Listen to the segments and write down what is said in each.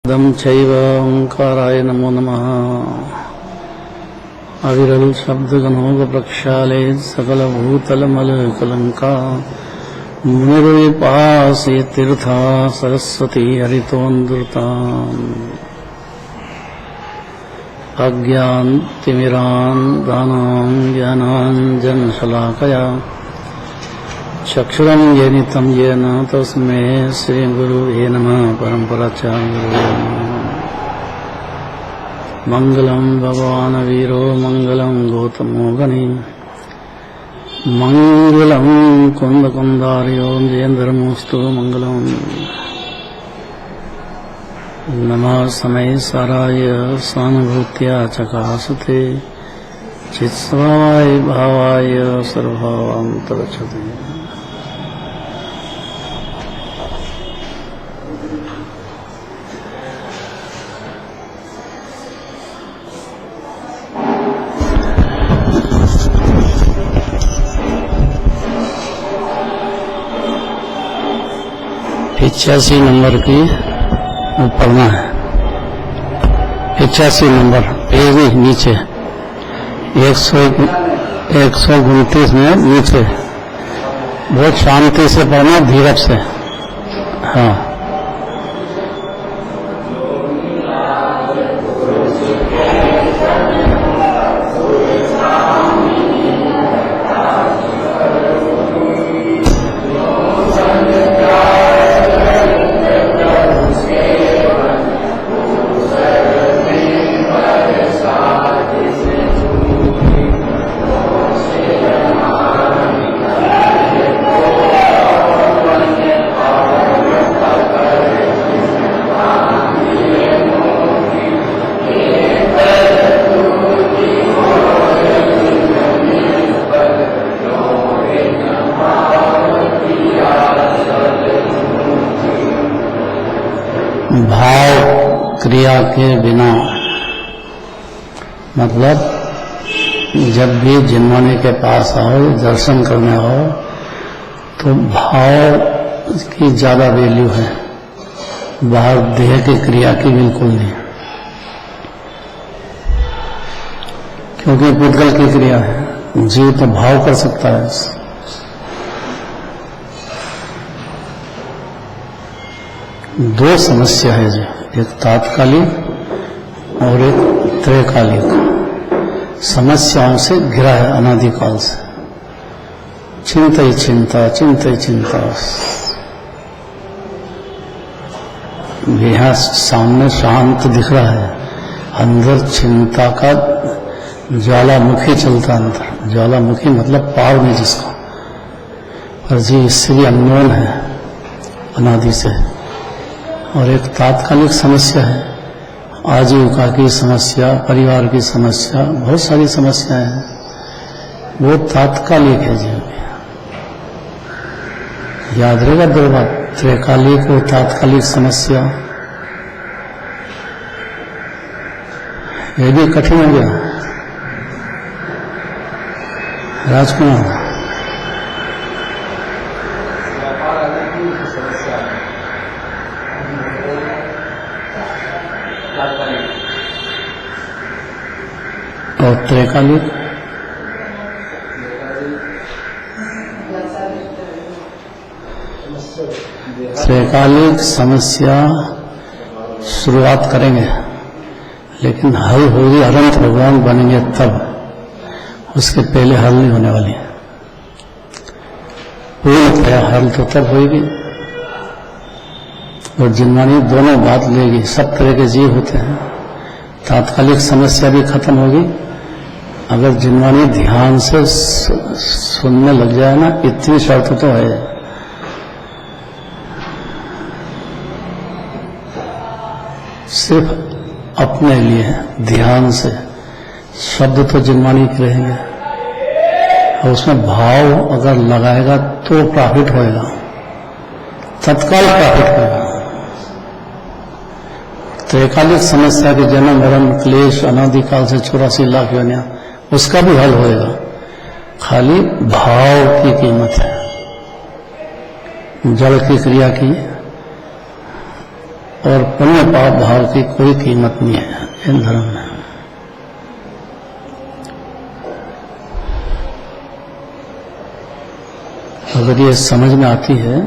दम चैव ओंकाराय नमो नमः। अविरल शब्द गणोग प्रक्षाले सकल भूतल मल कलंका मुनिर्विपासे तीर्था सरस्वती हरितोन्दृता अज्ञानतिमिरान् दानां ज्ञानाञ्जनशलाकया चक्षुरं येनितं येन तस्मै श्रीगुरुवे नमः। परम्पराचार्य मंगलम भगवान वीरो मंगलम गौतमो गणि मंगलम कुंदकुंदार्यो जयेन्द्रमोस्तु मंगलम नमः समय साराय सानुभूत्या चकासते चित्स्वभावाय भावाय सर्वभावान्तरच्छते। पचासी नंबर की पढ़ना है। 85 नंबर पेज नीचे 129 में नीचे बहुत शांति से पढ़ना, धीरज से। हाँ, भाव क्रिया के बिना, मतलब जब भी जिनवाने के पास आओ, दर्शन करने आओ, तो भाव की ज्यादा वैल्यू है, बाहर देह की क्रिया की बिल्कुल नहीं। क्योंकि पुद्गल की क्रिया है, जीव तो भाव कर सकता है। दो समस्या है जी, एक तात्कालिक और एक त्रैकालिक। समस्याओं से घिरा है अनादिकाल से। चिंता ही चिंता, चिंता ही चिंता। यहाँ सामने शांत दिख रहा है, अंदर चिंता का ज्वालामुखी चलता। अंदर ज्वालामुखी मतलब पार में जिसका, पर जी इससे भी अननोन है अनादि से। और एक तात्कालिक समस्या है, आजीविका की समस्या, परिवार की समस्या, बहुत सारी समस्याएं हैं, वो तात्कालिक है जी। याद रहेगा दो बात, त्रैकालिक और तात्कालिक समस्या। यह भी कठिन हो गया राजकुमार। और त्रैकालिक समस्या शुरुआत करेंगे, लेकिन हल होगी अनंत भगवान बनेंगे तब, उसके पहले हल नहीं होने वाली। पूर्णतया हल तो तब होगी और जिनवानी दोनों बात लेगी। सब तरह के जीव होते हैं, तात्कालिक समस्या भी खत्म होगी अगर जिनवानी ध्यान से सुनने लग जाए ना। इतनी शर्त तो है, सिर्फ अपने लिए ध्यान से। शब्द तो जिनवानी के रहेंगे और उसमें भाव अगर लगाएगा तो प्रॉफिट होएगा, तत्काल प्रॉफिट होएगा। त्रैकालिक समस्या के जन्म मरण क्लेश अनादिकाल से 84 लाख योनियां, उसका भी हल होएगा। खाली भाव की कीमत है। जड़ की क्रिया की और पुण्य पाप भाव की कोई कीमत नहीं है इन धर्म में। अगर ये समझ में आती है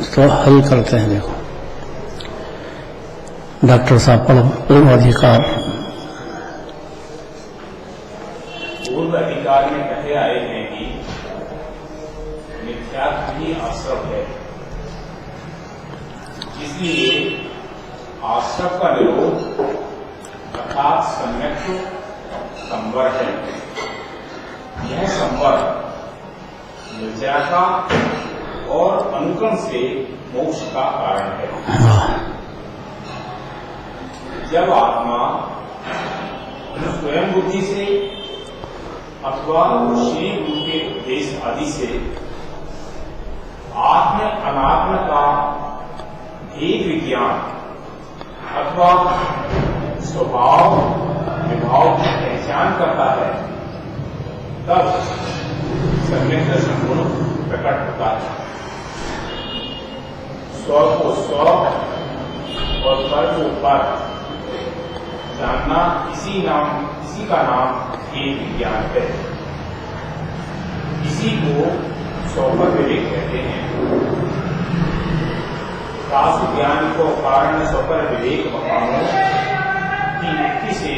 तो हल करते हैं। देखो डॉक्टर साहब पूर्व अधिकार में कहे आए हैं कि मिथ्यात्व ही आश्रव है, इसलिए आश्रव का निरोध अर्थात सम्यक संवर है। यह संवर निर्जरा का और अनुक्रम से मोक्ष का कारण है। जब आत्मा स्वयं बुद्धि से अथवा श्री गुरु के उपदेश आदि से आत्म अनात्म का भेद विज्ञान अथवा स्वभाव विभाव की पहचान करता है, तब सम्यक दर्शन गुण प्रकट होता है। स्व को स्व और पर को पर जानना, इसी का नाम भेद विज्ञान है। इसी को स्वपर विवेक कहते हैं। रास ज्ञान को कारण स्वपर विवेक मकामों की युक्ति से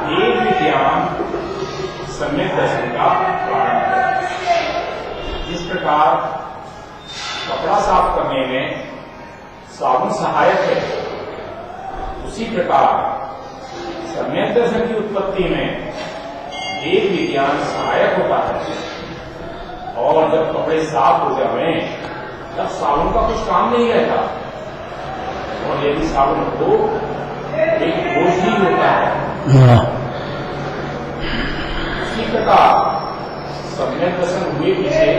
भेद विज्ञान सम्यक दर्शन का कारण है। जिस प्रकार कपड़ा साफ करने में साबुन सहायक है, उसी प्रकार सम्यक दर्शन की उत्पत्ति में भेद विज्ञान सहायक होता है। और जब कपड़े साफ हो जाए तब साबुन का कुछ काम नहीं रहता, और यदि साबुन हो एक बोझ ही होता है। इसी प्रकार सम्यक दर्शन हुए पीछे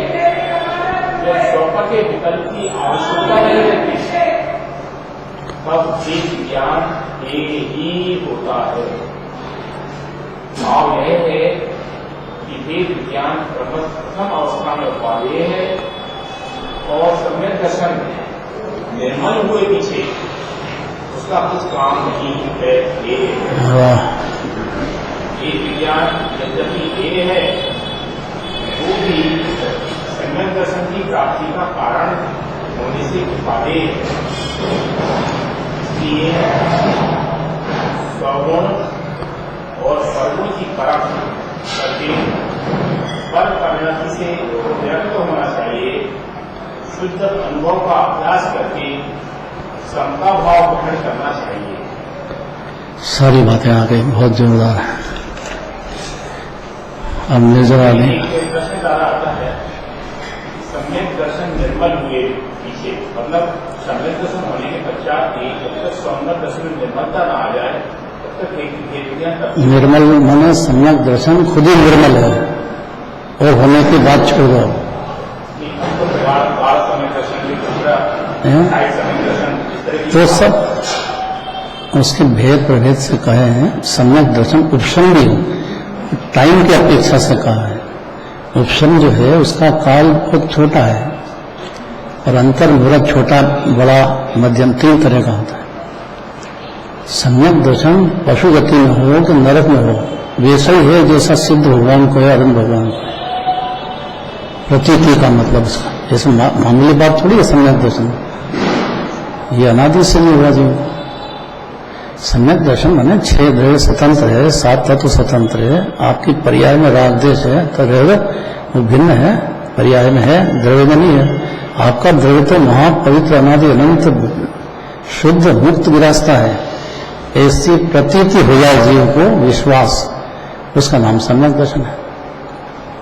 जब स्वपर के विकल्प की आवश्यकता नहीं रहती, तब भेद विज्ञान एक ही होता है। भाव यह है कि भेद विज्ञान प्रथम अवस्था में उपादेय है और सम्यक दर्शन निर्मल हुए पीछे उसका कुछ काम नहीं है। भेद विज्ञान यद्यपि ये है, वो भी सम्यक दर्शन की प्राप्ति का कारण होने से उपादेय है। स्वगुण और सर्वगुण की परख करके पर परिणति से व्यक्त होना चाहिए। शुद्ध अनुभव का अभ्यास करके समता भाव ग्रहण करना चाहिए। सारी बातें आ गई, बहुत जोरदार है। अब नजर आ गई। प्रश्न ज्यादा आता है, सम्यक दर्शन निर्मल हुए पीछे, मतलब सम्यक दर्शन होने के पश्चात भी जब तक सम्यक दर्शन में निर्मलता न आ जाए तब तक निर्मल माने सम्यक दर्शन खुद ही निर्मल है, और होने की बात छोड़ दो। तो सब उसके भेद प्रभेद से कहे हैं। सम्यक दर्शन उपशम भी हो, टाइम की अपेक्षा से कहा है। उपशम जो है उसका काल बहुत छोटा है, और अंतर मुहूर्त छोटा बड़ा मध्यम 3 तरह का होता है। सम्यक दर्शन पशु गति में हो तो नरक में हो, वैसा ही है जैसा सिद्ध भगवान को है, अरुण भगवान को। प्रतीति का मतलब उसका, जैसे मामूली बात थोड़ी है सम्यक दर्शन, ये अनादि से नहीं हुआ जीव। सम्यक दर्शन माने 6 द्रव्य स्वतंत्र है, 7 तत्व स्वतंत्र है। आपकी पर्याय में राग देश है तो द्रव्य वो भिन्न है, पर्याय में है, द्रव्य में नहीं है। आपका द्रव्य तो महापवित्र अनादि अनंत शुद्ध मुक्त विरासता है। ऐसी प्रतीति हो जाए जीव को, विश्वास, उसका नाम सम्यक दर्शन है।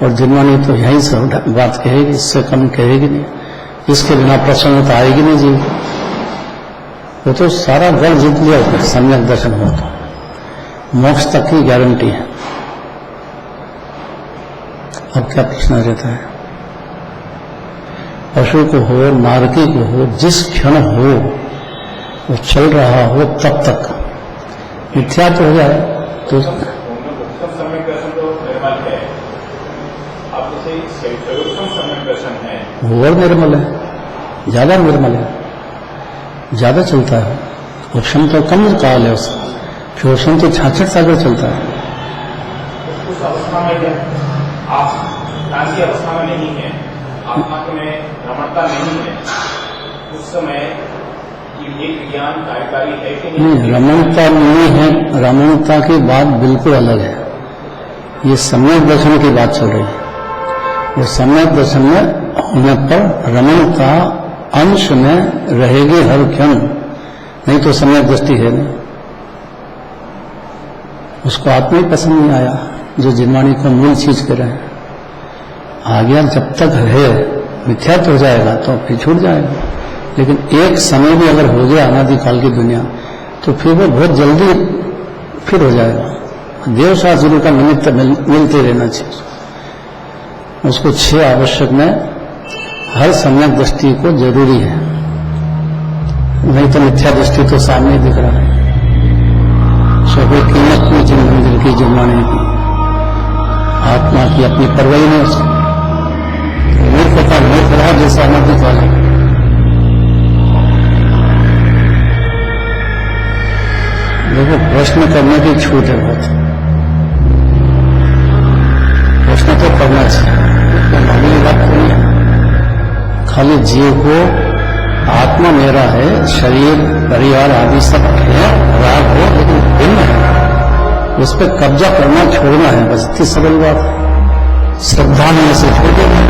और जिनवानी तो यही सब बात कहेगी, इससे कम कहेगी नहीं। इसके बिना प्रसन्नता आएगी नहीं जीव। वो तो सारा गढ़ जीत लिया होता है सम्यक दर्शन हो तो, मोक्ष तक की गारंटी है। अब क्या प्रश्न रहता है? पशु को हो, नारकी को हो, जिस क्षण हो वो चल रहा हो तब तक मिथ्या तो हो जाए तो सम्यक दर्शन तो निर्मल है। अब जैसे सम्यक दर्शन है वो और निर्मल है, ज्यादा निर्मल है। ज्यादा चलता है। ओशन तो कम काल है उसका, फिर ओशन तो 66 सागर चलता है। उस अवस्था में जब आप ज्ञान की अवस्था में नहीं है, आत्मा में रमणता नहीं है, उस समय ये विज्ञान कार्यकारी है कि नहीं? रमणता नहीं है, रमणता की बात बिल्कुल अलग है। ये सम्यक दर्शन की बात चल रही है। वो सम्यक दर्शन में होने पर रमणता अंश में रहेगी हर क्षण, नहीं तो सम्यक दृष्टि है नहीं। उसको आत्मा ही पसंद नहीं आया जो जिनवाणी को मूल चीज कह रहे हैं। आ गया जब तक है, मिथ्यात्व हो जाएगा तो फिर छूट जाएगा। लेकिन एक समय भी अगर हो गया अनादिकाल की दुनिया, तो फिर वो बहुत जल्दी फिर हो जाएगा। देव शास्त्र का निमित्त मिलते रहना चाहिए उसको। 6 आवश्यक में हर सम्यक दृष्टि को जरूरी है, नहीं तो मिथ्या दृष्टि तो सामने दिख रहा है। सो कोई कीमत नहीं जिन मंदिर की जमाने की, आत्मा की अपनी परवाही नहीं उसकी। मूर्खता मूर्ख रहा जैसा अनादिकाल है। देखो प्रश्न करने की छूट है बहुत, प्रश्न तो करना चाहिए, मामूली बात नहीं है। खाली जीव को आत्मा मेरा है, शरीर परिवार आदि सब है, राग हो, लेकिन भिन्न है, उस पर कब्जा करना छोड़ना है, बस इतनी सरल बात है। श्रद्धा में से छोड़ देना,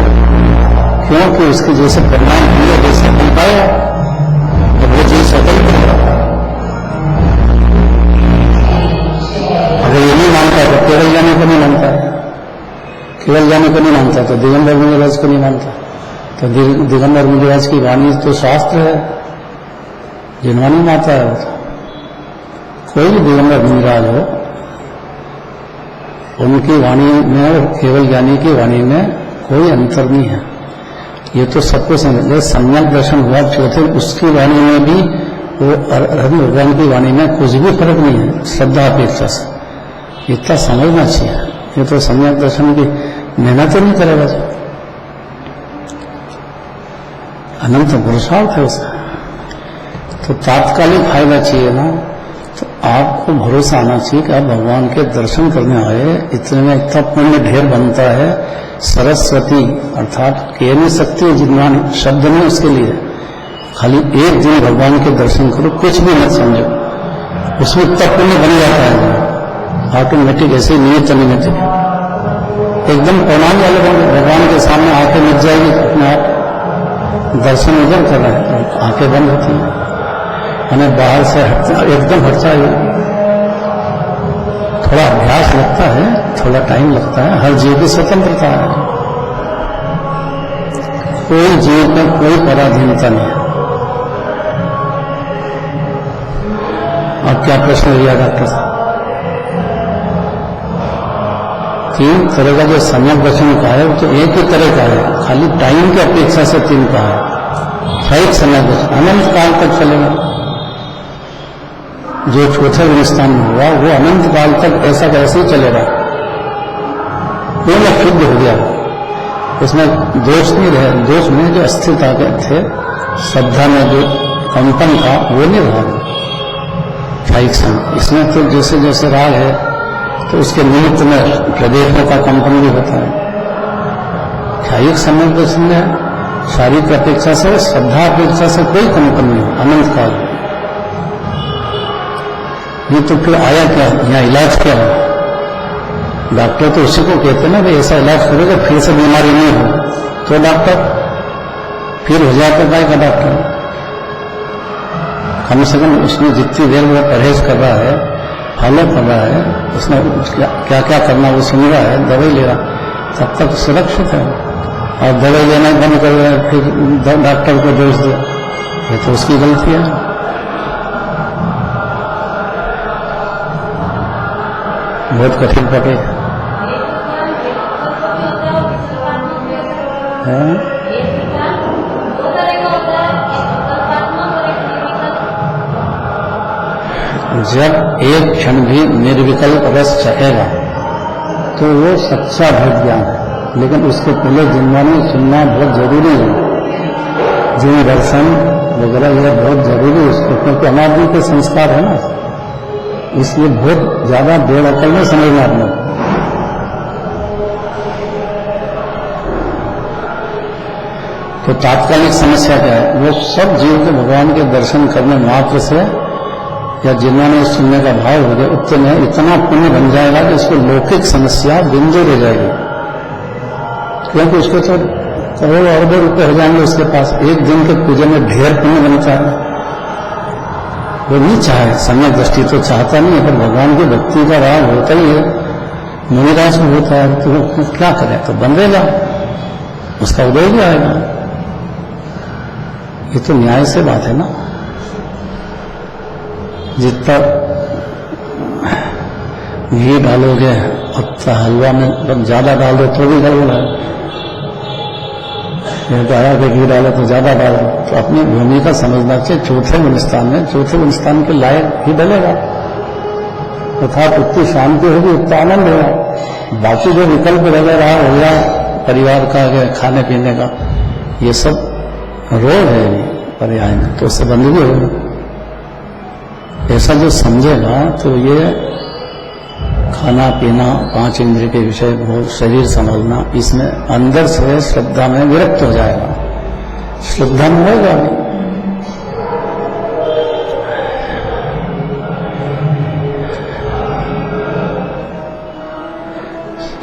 क्योंकि उसके जैसे परिणाम हुए जैसे बन पाया तो वो चीज सफल होगा। अगर ये नहीं मानता तो केवल जाने को नहीं मानता है, केवल जाने को नहीं मानता तो दिगंबर मुनिराज को नहीं मानता। तो दिगंबर मुनिराज की वाणी तो शास्त्र है, जिनवाणी माता है। कोई भी दिगंबर मुनिराज हो, उनकी वाणी में और केवल ज्ञानी की वाणी में कोई अंतर नहीं है। ये तो सबको समझ, सम्यक दर्शन हुआ चौथे, उसकी वाणी में भी वो हरि भगवान की वाणी में कुछ भी फर्क नहीं है श्रद्धा अपेक्षा से। इतना समझना चाहिए। ये तो सम्यक दर्शन की मेहनत ही नहीं करेगा जो, अनंत पुरुषार्थ है उसका। तो तात्कालिक फायदा चाहिए ना, तो आपको भरोसा आना चाहिए कि आप भगवान के दर्शन करने आए, इतने में इतना पुण्य ढेर बनता है। सरस्वती अर्थात कह नहीं सकती जिनवाणी शब्द में उसके लिए, खाली एक दिन भगवान के दर्शन करो, कुछ भी मत समझो, उसमें इतना पुण्य बन जाता है ऑटोमेटिक, ऐसे नियत निमित्त एकदम प्रणाम वाले भगवान के सामने आंखें मिट जाएगी, अपने आप दर्शन इधर कर रहे हैं, आंखें बंद होती हैं, हमें बाहर से एकदम हट जाएगी। थोड़ा अभ्यास लगता है, थोड़ा टाइम लगता है, हर जीव की स्वतंत्रता है, कोई जीव में कोई पराधीनता नहीं है। अब क्या प्रश्न लिया डॉक्टर साहब? 3 तरह का जो सम्यक दर्शन का है वो तो एक ही तरह का है, खाली टाइम की अपेक्षा से 3 का है। एक सम्यक दर्शन अनंत काल तक चलेगा, जो चौथे विनिस्थान में हुआ वो अनंत काल तक ऐसा कैसे ही चलेगा, पूर्ण शुद्ध हो गया, उसमें दोष नहीं रहे। दोष में जो अस्थिरता के थे, श्रद्धा में जो कंपन था वो नहीं रहा। ख्यायिक समय इसमें तो जैसे जैसे राग है तो उसके निमित्त में प्रदेशों का कंपन भी होता है। ख्यायिक समय दर्शन में शारीरिक अपेक्षा से, श्रद्धा अपेक्षा से कोई कंपन नहीं हो अनंत काल। ये तो फिर आया क्या, यहाँ इलाज क्या है? डॉक्टर तो उसी को कहते हैं ना भाई ऐसा इलाज करोगे फिर से बीमारी नहीं हो, तो डॉक्टर फिर हो जाता है का डॉक्टर। कम से कम उसमें जितनी देर वो परहेज कर रहा है, फॉलो कर रहा है, उसने क्या क्या करना वो सुन रहा है, दवाई ले रहा, तब तक सुरक्षित है। और दवाई लेना बंद कर रहा है, फिर डॉक्टर को दोष दो, ये तो उसकी गलती है। बहुत कठिन पटे है। जब एक क्षण भी निर्विकल्प रस चखेगा तो वो सच्चा भक्त ज्ञान है, लेकिन उसके पहले जिनवाणी सुनना बहुत जरूरी है। जिन दर्शन वगैरह यह बहुत जरूरी है उसको, क्योंकि अनादि के संस्कार है ना, इसलिए बहुत ज्यादा बेअकल में समझना आपने। तो तात्कालिक समस्या क्या है? वो सब जीव के भगवान के दर्शन करने मात्र से, या जिन्होंने सुनने का भाव हो गया उतने इतना पुण्य बन जाएगा कि उसको लौकिक समस्या बिंदु रह जाएगी, क्योंकि उसको तो करोड़ों अरबों रुपए हो जाएंगे उसके पास। एक दिन के पूजन में ढेर पुण्य बनता है। वो नहीं चाहे, सम्यक दृष्टि तो चाहता नहीं है, पर भगवान की भक्ति का राग होता ही है, मुनिराज में होता है, तो वो क्या करे? तो बंधेगा, उसका उदय भी आएगा। ये तो न्याय से बात है ना। जितना घी डालोगे उतना हलवा में ज्यादा डाल दो तो भी गड़बड़ है। कहा कि घी डालो तो ज्यादा डाल दो, तो अपनी भूमिका समझना चाहिए। चौथे गुणस्थान में, चौथे गुणस्थान के लायक ही डलेगा, अर्थात उतनी शांति होगी, उतना आनंद होगा। बाकी जो विकल्प रहा होगा परिवार का, खाने पीने का, ये सब रोग है पर्याय में, तो उससे बंद भी होगा। ऐसा जो समझेगा तो ये खाना पीना, 5 इंद्रिय के विषय, भोग, शरीर संभालना, इसमें अंदर से श्रद्धा में विरक्त हो जाएगा, श्रद्धा में होगा नहीं।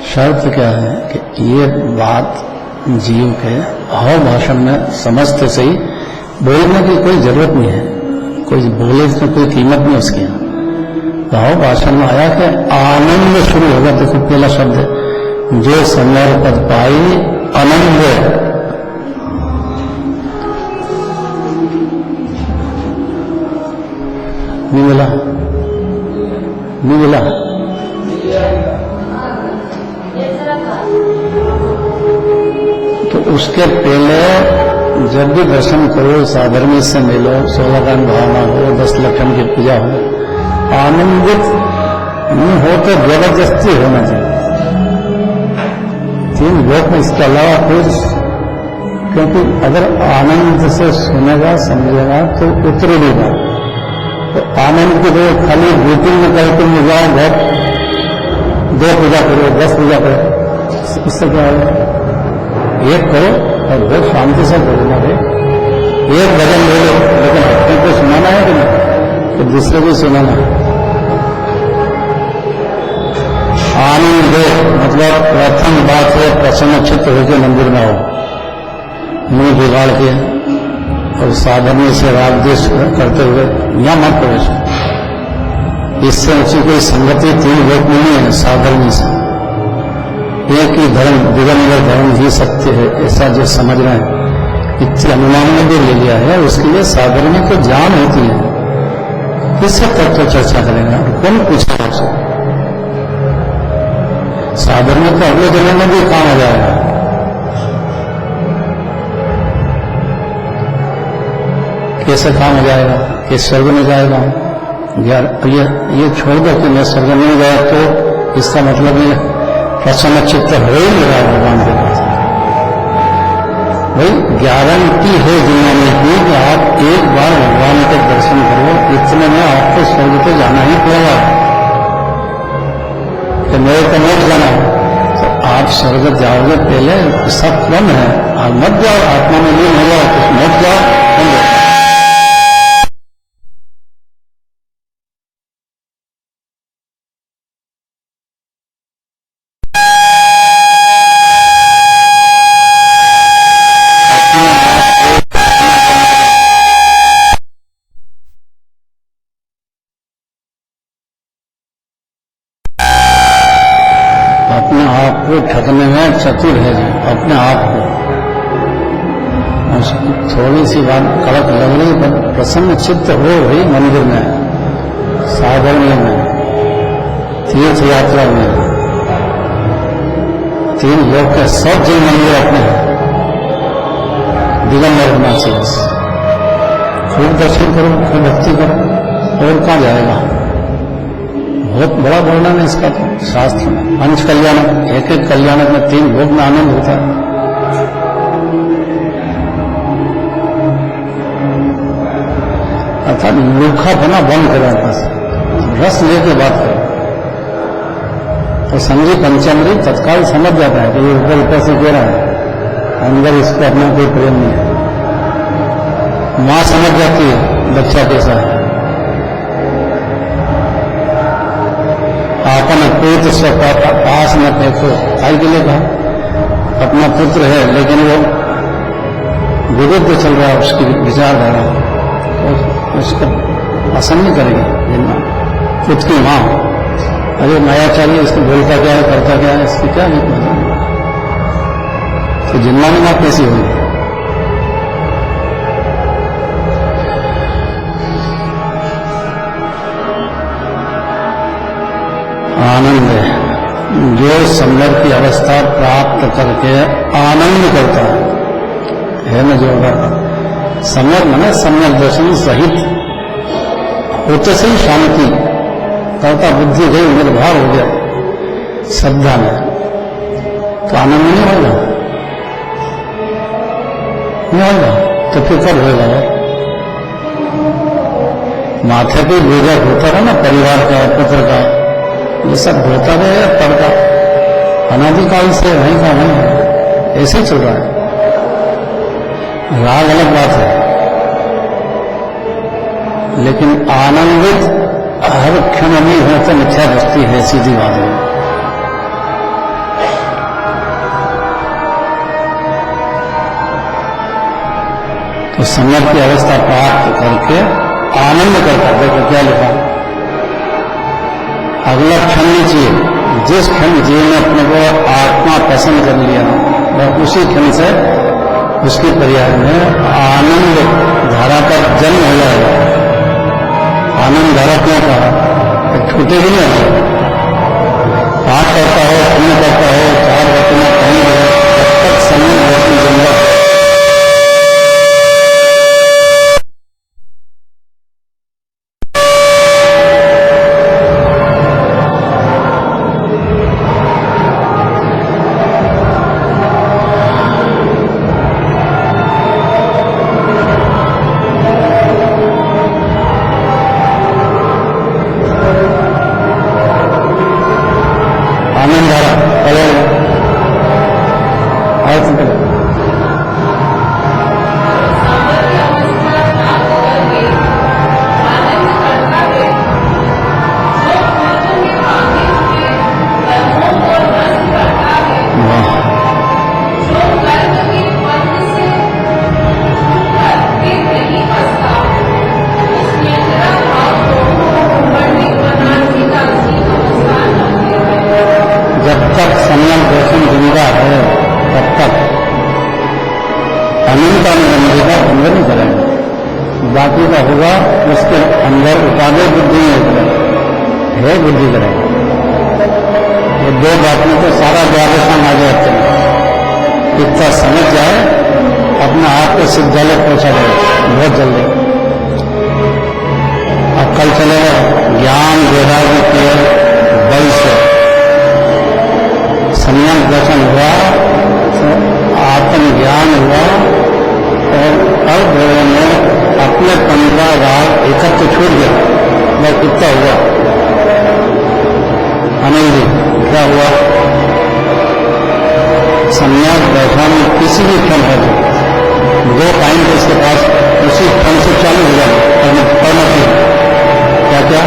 शर्त क्या है कि ये बात जीव के हर भाषण में समझते से ही, बोलने की कोई जरूरत नहीं है, कोई बोले तो कोई कीमत नहीं उसकी। भाव भाषण में आया कि आनंद शुरू होगा। देखो पहला शब्द है, जो समर पद पाई आनंद, नहीं मिला, नहीं मिला। तो उसके पहले जब भी दर्शन करो, साधर्मी से मिलो, 16 गान भावना हो, 10 लक्षण की पूजा हो, आनंदित नहीं हो तो जबरदस्ती होना चाहिए। 3 लोक में इसके अलावा कुछ, क्योंकि अगर आनंद से सुनेगा समझेगा तो उतरेगा। तो आनंद की जो खाली मीटिंग में करके में जाओ, घर 2 पूजा करो, 10 पूजा करो, उससे क्या होगा? एक करो और बहुत शांति से बोलना है। एक भजन बोलो, लेकिन अपने को सुनाना है कि नहीं, तो दूसरे को सुनाना है। आनंद मतलब प्रथम बात है, प्रसन्न चित्त होकर मंदिर में आओ, मुंह बिगाड़ के और साधन से राग द्वेष करते हुए यहाँ मत प्रवेश। इससे ऊंची कोई संगति 3 लोक में नहीं है साधन से। एक ही धर्म, दिगंबर धर्म ही सत्य है, ऐसा जो समझ रहे हैं, इतने अनुमान में भी ले लिया है। उसके लिए साधन में तो जान होती है, किससे तब तो चर्चा करेगा, कौन पूछेगा उससे? साधन में तो अगले जन्म में भी काम आ जाएगा। कैसे काम हो जाएगा? कि स्वर्ग में जाएगा। ये छोड़ दो कि मैं स्वर्ग में गया, तो इसका मतलब ये प्रसन्न चित्त हो ही नहीं रहा भगवान के पास। भाई गारंटी है दुनिया की कि आप एक बार भगवान के दर्शन करो, इतने में आपको स्वर्ग पे जाना ही पड़ेगा। कि मेरे को मत जाना, तो आप स्वर्ग जाओगे पहले, सब कम है, आप मत जाओ, आत्मा में लीन हो जाओ, कुछ मत जाओ। ठगने में चतुर है जी, अपने आप को। थोड़ी सी बात कड़क लग रही, पर प्रसन्न चित्त हो भाई मंदिर में, साधर्म्य में, तीर्थ यात्रा में, 3 लोग के सब जन मंदिर अपने दिगंबर होना चाहिए। खूब दर्शन करो, खूब भक्ति करो, और कहाँ जाएगा? बहुत बड़ा वर्णन है इसका तो शास्त्र में। 5 कल्याण, एक कल्याण में 3 भोग में आनंद होता है। अर्थात मूर्खापना बंद करें, बस रस लेके बात करें। तो समझी पंचमरी तत्काल समझ जाता है कि ये ऊपर से कह रहा है, अंदर इसको अपना कोई प्रेम नहीं है। माँ समझ जाती है बच्चा कैसा है। आपन पुत्र से पास न देखो, आई के लिए कहा अपना पुत्र है लेकिन वो विरुद्ध चल रहा है उसकी विचारधारा, उसको पसंद नहीं करेगी। खुद की माँ अरे नया चाहिए, इसको बोलता क्या है करता क्या है, इसकी क्या नहीं, तो जिन्मानी माँ कैसी होगी। आनंद है जो सम्यक की अवस्था प्राप्त करके आनंद करता है न जो सम्यक माने सम्यक दर्शन सहित होते से ही शांति करता, बुद्धि गई निर्भर हो गया श्रद्धा में, तो आनंद नहीं होगा, नहीं होगा तो फिर कब होगा। माथे पे बोझा होता है ना परिवार का, पुत्र का, ये सब होता है पड़ता अनादिकाल से वहीं का वहीं है, ऐसे ही चल रहा है। राग अलग बात है, लेकिन आनंदित हर क्षण नहीं हो तो मिथ्या दृष्टि है, सीधी बात है। तो सम्यक की अवस्था प्राप्त करके आनंद करता, देखो क्या लिखा, अगला क्षण नहीं चाहिए, जिस क्षण जीव ने अपने को आत्मा पसंद कर लिया वह उसी क्षण से उसके पर्याय में आनंद धारा का जन्म हो जाएगा। आनंद धारा क्यों कहा, छूटे ही नहीं है, पाठ करता हो, पुण्य करता हो, चार वचन कहीं हो, तब तक समय वचन जंगल बाकी का होगा उसके अंदर उपादेय बुद्धि है, बुद्धि करेगा। ये दो बात में तो सारा द्वादशा आ जाते हैं, इतना समझ जाए अपने आप को सिद्धालय पहुंचा जाए बहुत जल्दी। अब कल चलेगा ज्ञान वैराग्य के बल से संयम दर्शन हुआ, आत्मज्ञान हुआ और अब में अपने पंद्रह राग एकत्र छूट गया। वह कितना हुआ अनिल जी, क्या हुआ, संन्यास दर्शन किसी भी क्षण है, दो टाइम तो इसके पास उसी क्षण से चालू हो जाए, क्या क्या